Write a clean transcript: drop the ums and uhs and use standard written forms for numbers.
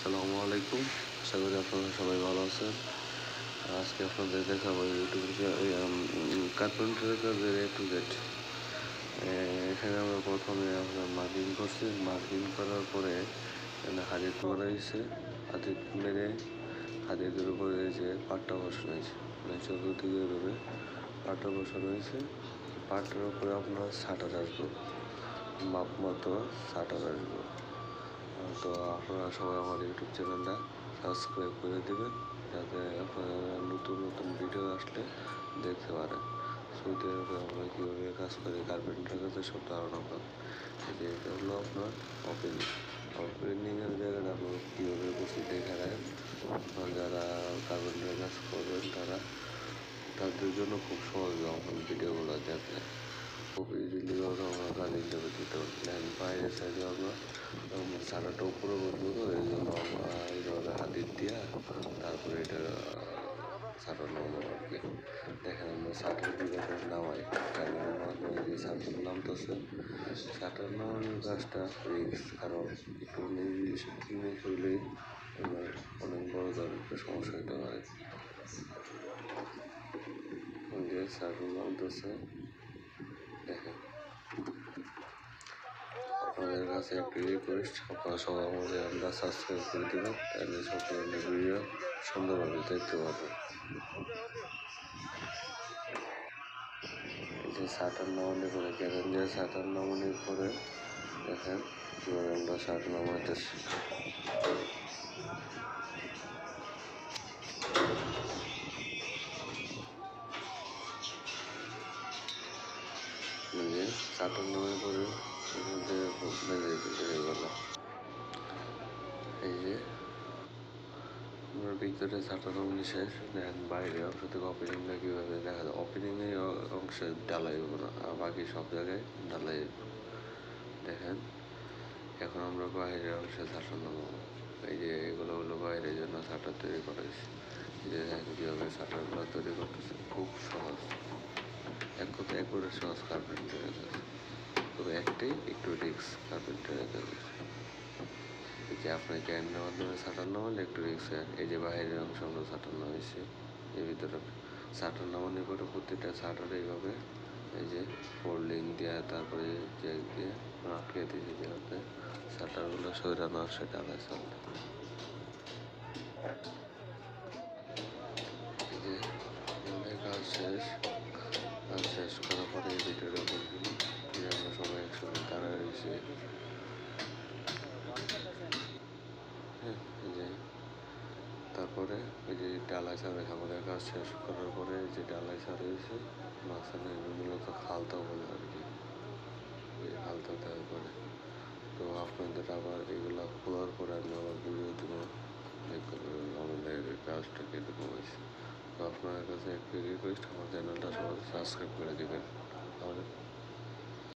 আসসালামু আলাইকুম। আশা করি আপনারা সবাই ভালো আছেন। আজকে আপনাদের দেখাবো ইউটিউবে কার্পেন্টারের কাজের A to Z। এখানে আমরা প্রথমে আপনার মার্কিং করছি, মার্কিং করার পরে এখানে হাদিদ মারা হয়েছে, হাদিদ মেরে হাদিদের উপরে যে পাট্টা বসানো হয়েছে, মানে চতুর্দিকে এভাবে পাট্টা বসানো হয়েছে। পাটটার উপরে আপনার শাটার আসবো, মাপ মতো শাটার আসবো। তো আপনারা সবাই আমার ইউটিউব চ্যানেলটা সাবস্ক্রাইব করে দেবেন, যাতে আপনারা নতুন নতুন ভিডিও আসলে দেখতে পারেন। সৌদি আরবে আমরা কীভাবে কাজ করি, কার্পেন্টার কাছে সব ধারণা পান। এটা হলো আপনার ওপেনিংয়ের জায়গাটা আপনার কীভাবে করছি দেখে রাখেন। আপনার যারা কার্পেন্টার কাজ করবেন তাদের জন্য খুব সহজ আমার ভিডিওগুলো দেখলে খুব ইজিলি আমরা কাজ হিসেবে দিতে পারি। বাইরের সাইডে আমরা সারাটা উপরে বসবো, তো এই জন্য আমরা এইভাবে হাদিদ দিয়া তারপরে এটা সাটার নামবো আর কি। দেখেন আমরা সাটার কীভাবে নামাই, ক্যামেরার মাধ্যমে যে সাটার নামতেছে। সাটার নামানোর কাজটা রিস্ক, কারণ একটু নিজ হইলেই অনেক বড় ধরনের সমস্যা হতে পারে। যে সাটার নামতেছে দেখেন। আপনাদের কাছে একটি রিকোয়েস্ট, আপনারা সবাই আমাদের আমরা সাবস্ক্রাইব করে দেবেন, তাহলে সব ধরনের ভিডিও সুন্দরভাবে দেখতে পাবেন। এই যে শাটার নামানোর পরে দেখেন, যে শাটার নামানোর পরে দেখেন কীভাবে আমরা শাটার নামাইতেছি। শাটার নামানোর পরে এই যে ভিতরে শাটার নামানো শেষ। দেখেন বাইরে অংশ থেকে ওপেনিংটা কীভাবে দেখা যায়। ওপেনিংয়ের অংশে ঢালাই হবো না, আর বাকি সব জায়গায় ঢালাই হইব। দেখেন এখন আমরা বাইরের অংশে শাটার নামাবো। এই যে এগুলো হলো বাইরের জন্য শাটার তৈরি করা হয়েছে। এই যে দেখেন কীভাবে শাটারগুলো তৈরি করতেছে, খুব সহজ, এক কথা একবারে সহজ কার্পেন্টারের কাজ। তবে একটাই একটু রিস্ক কার্পেন্টারের কাজে, যে আপনার ক্যামেরার মাধ্যমে শাটার নামালে একটু রিস্ক হয়। এই যে বাইরের অংশ আমরা শাটার নামাইছি, এর ভিতরে শাটার নামানোর পরে প্রতিটা শাটার এইভাবে এই যে ফোল্ডিং দেওয়া, তারপরে জ্যাক দিয়ে আটকে দিয়েছি, যাতে শাটারগুলো সরানো আসে ডালায় চলতে। এই যে কাজ শেষ করার পরে এই ভিডিওটা বলছিল যে আমরা সবাই একসঙ্গে দাঁড়ায় রয়েছি। এই যে তারপরে ওই যে ডালাই ছাড়া আমাদের কাজ শেষ করার পরে যে ডালাই ছাড়া হয়েছে, মাঝখানে মূলত খালতা বলে আর কি, এই খালতা দেওয়ার পরে তো আপনাদের আবার এগুলা খোলার পরে আমি আবার ভিডিও দেবো, দেখতে পারবেন আমাদের কাজটা কীরকম হয়েছে। তো আপনাদের কাছে একটি রিকোয়েস্ট, আমার চ্যানেলটা সবাই সাবস্ক্রাইব করে দেবেন। তাহলে